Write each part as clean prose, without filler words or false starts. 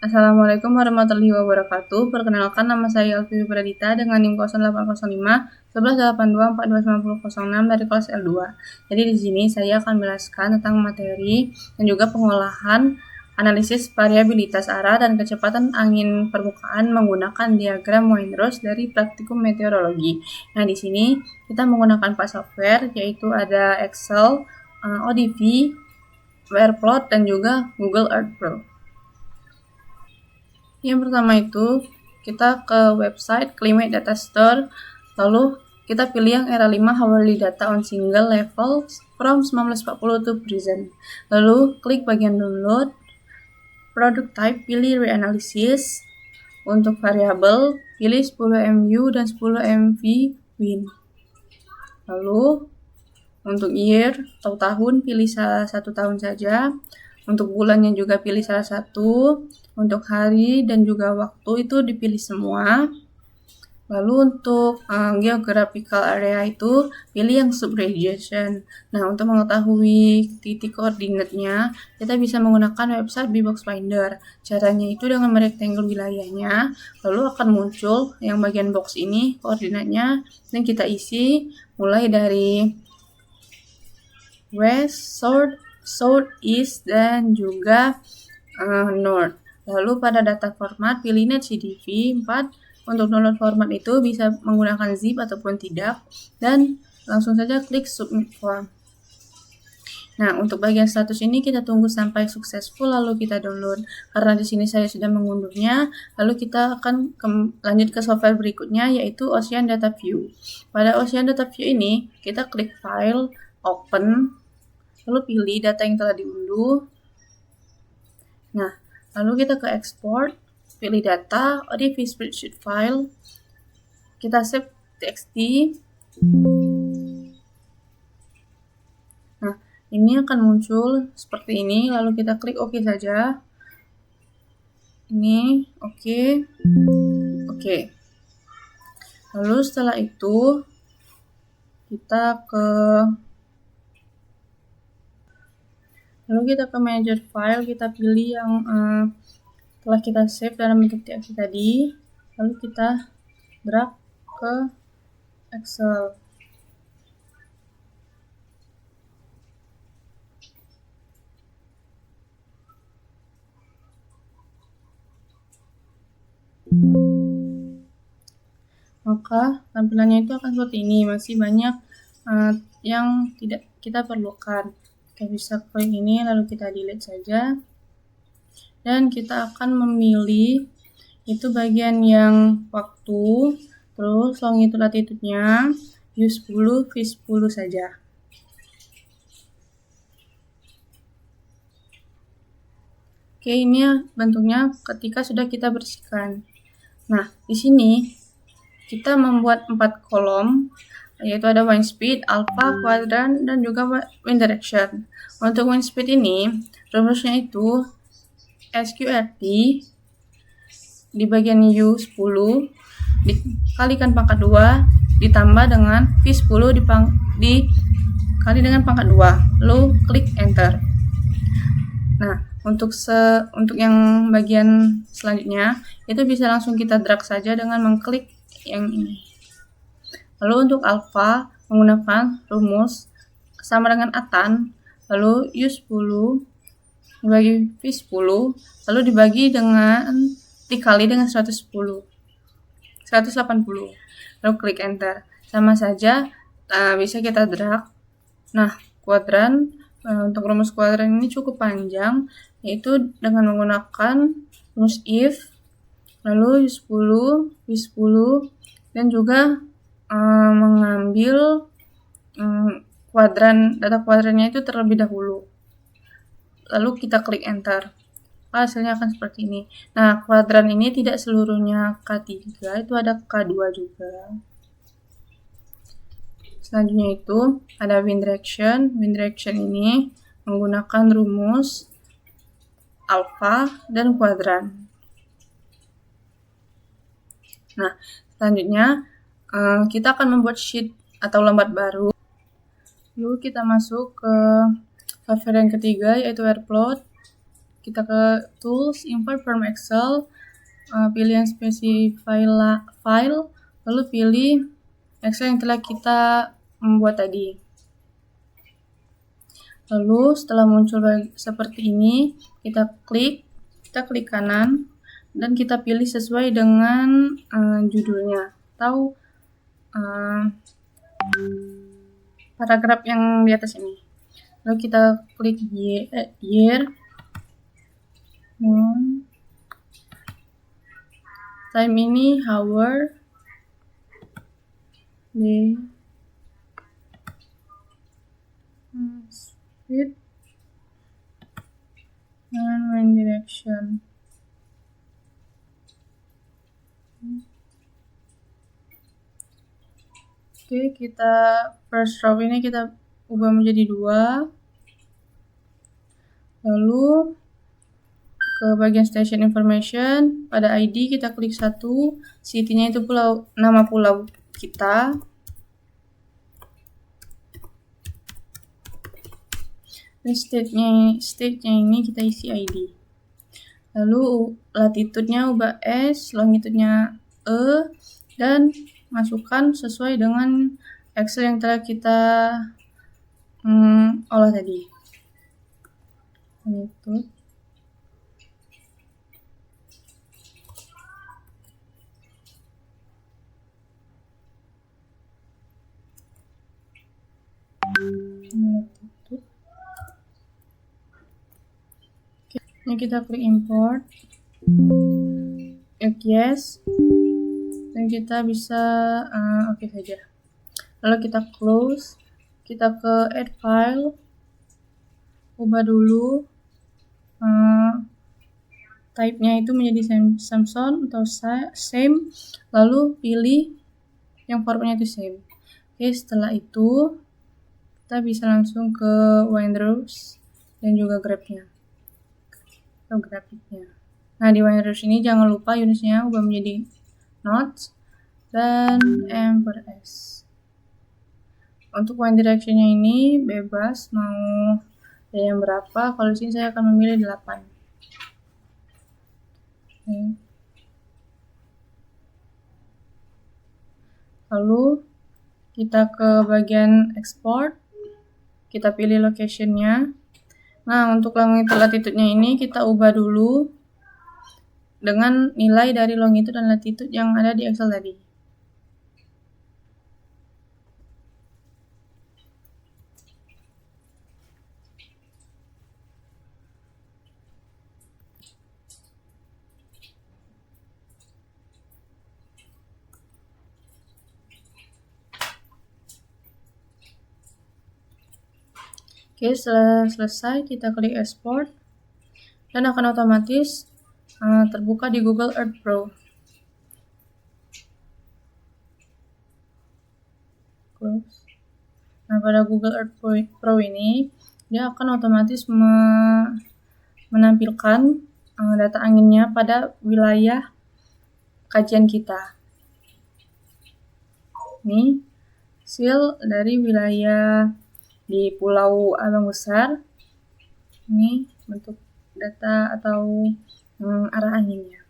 Assalamualaikum warahmatullahi wabarakatuh. Perkenalkan, nama saya Alfi Pradita dengan NIM 0805 1182429006 dari kelas L2. Jadi di sini saya akan menjelaskan tentang materi dan juga pengolahan analisis variabilitas arah dan kecepatan angin permukaan menggunakan diagram Windrush dari praktikum meteorologi. Nah, di sini kita menggunakan 4 software, yaitu ada Excel, ODV, Weatherplot, dan juga Google Earth Pro. Yang pertama itu kita ke website Climate Data Store, lalu kita pilih yang era 5 hourly data on single level from 1940 to present. Lalu klik bagian download, product type pilih reanalysis, untuk variabel pilih 10 MU dan 10 MV wind. Lalu untuk year atau tahun pilih salah satu tahun saja. Untuk bulannya juga pilih salah satu. Untuk hari dan juga waktu itu dipilih semua. Lalu untuk geographical area itu pilih yang subregion. Nah, untuk mengetahui titik koordinatnya, kita bisa menggunakan website Bbox Finder. Caranya itu dengan merektangle wilayahnya, lalu akan muncul yang bagian box ini koordinatnya, dan kita isi mulai dari west, south, east, dan juga north. Lalu pada data format pilih NetCDV 4. Untuk download format itu bisa menggunakan zip ataupun tidak, dan langsung saja klik submit form. Nah, untuk bagian status ini kita tunggu sampai successful lalu kita download. Karena di sini saya sudah mengunduhnya, lalu kita akan lanjut ke software berikutnya, yaitu Ocean Data View. Pada Ocean Data View ini kita klik file, open, lalu pilih data yang telah diunduh. Nah, lalu kita ke export, pilih data, ODV spreadsheet file, kita save txt. Nah, ini akan muncul seperti ini, lalu kita klik OK saja. Ini OK. Lalu setelah itu kita ke manager file, kita pilih yang telah kita save dalam bentuk txt tadi, lalu kita drag ke Excel. Maka tampilannya itu akan seperti ini, masih banyak yang tidak kita perlukan. Kita bisa klik ini, lalu kita delete saja, dan kita akan memilih itu bagian yang waktu, terus longitude latitude-nya U10 V10 saja. Oke, ini bentuknya ketika sudah kita bersihkan. Nah, di sini kita membuat 4 kolom, yaitu ada wind speed, alpha, quadrant, dan juga wind direction. Untuk wind speed ini, rumusnya itu SQRT di bagian U10 dikalikan pangkat 2 ditambah dengan V10 dikali dengan pangkat 2. Lalu klik enter. Nah, untuk yang bagian selanjutnya itu bisa langsung kita drag saja dengan mengklik yang ini. Lalu untuk alpha menggunakan rumus sama dengan atan, lalu U10 dibagi V10, lalu dikali dengan 180, lalu klik enter. Sama saja, bisa kita drag. Nah, kuadran, untuk rumus kuadran ini cukup panjang, yaitu dengan menggunakan rumus if, lalu U10, V10, dan juga mengambil data kuadrannya itu terlebih dahulu. Lalu kita klik enter. Hasilnya akan seperti ini. Nah, kuadran ini tidak seluruhnya K3, itu ada K2 juga. Selanjutnya itu ada wind direction. Wind direction ini menggunakan rumus alpha dan kuadran. Nah, selanjutnya kita akan membuat sheet atau lembar baru. Lalu kita masuk ke software yang ketiga, yaitu Weatherplot. kita ke tools, import from Excel, pilih yang specify file, lalu pilih Excel yang telah kita membuat tadi. Lalu setelah muncul seperti ini, kita klik kanan dan kita pilih sesuai dengan judulnya atau paragraf yang di atas ini. Lalu kita klik year, time ini hour, day, speed, dan wind direction. Oke, kita first row ini kita ubah menjadi 2. Lalu ke bagian station information, pada ID kita klik 1, city-nya itu nama pulau kita. Dan state-nya ini kita isi ID. Lalu latitude-nya ubah S, longitude-nya E, dan masukkan sesuai dengan Excel yang telah kita olah tadi. Longitude. Ini kita klik import, yes, dan kita bisa oke saja. Lalu kita close, kita ke add file, ubah dulu type-nya itu menjadi Samsung atau same, lalu pilih yang formatnya itu same. Oke, setelah itu kita bisa langsung ke Windows dan juga grafiknya. Nah, di Windows ini jangan lupa unitsnya ubah menjadi notes dan M/S. Untuk wind direction-nya ini bebas mau dari yang berapa. Kalau di sini saya akan memilih 8. Oke. Lalu kita ke bagian export, kita pilih location-nya. Nah, untuk latitude-nya ini kita ubah dulu dengan nilai dari longitude dan latitude yang ada di Excel tadi. Oke, setelah selesai kita klik export dan akan otomatis terbuka di Google Earth Pro. Close. Nah, pada Google Earth Pro ini dia akan otomatis menampilkan data anginnya pada wilayah kajian kita. Ini hasil dari wilayah di Pulau Abang Besar. Ini bentuk data atau arah anginnya.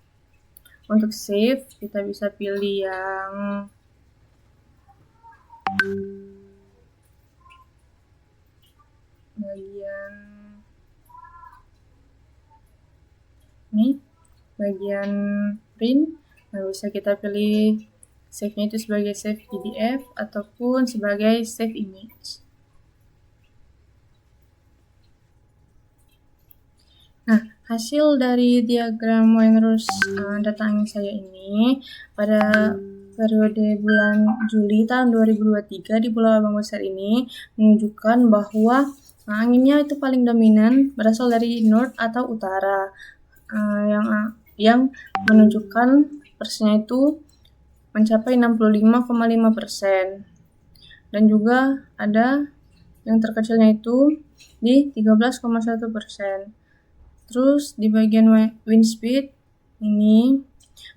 Untuk save, kita bisa pilih yang bagian ini, bagian print. Nah, bisa kita pilih save-nya itu sebagai save PDF ataupun sebagai save image. Nah, hasil dari diagram Windows data angin saya ini pada periode bulan Juli tahun 2023 di Pulau Abang Besar ini menunjukkan bahwa anginnya itu paling dominan berasal dari north atau utara, yang menunjukkan persennya itu mencapai 65,5%, dan juga ada yang terkecilnya itu di 13,1%. Terus di bagian wind speed ini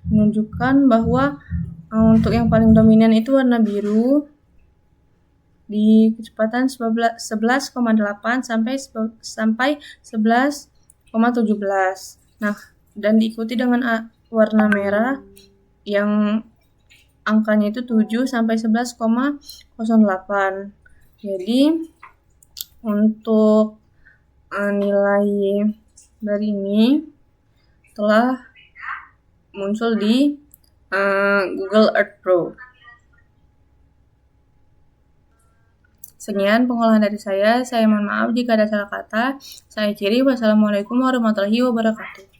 menunjukkan bahwa untuk yang paling dominan itu warna biru di kecepatan 11,8 sampai 11,9 Nah, dan diikuti dengan warna merah yang angkanya itu 7 sampai 11,08. Jadi untuk nilai dari ini telah muncul di Google Earth Pro. Sekian pengolahan dari saya mohon maaf jika ada salah kata. Saya akhiri, wassalamualaikum warahmatullahi wabarakatuh.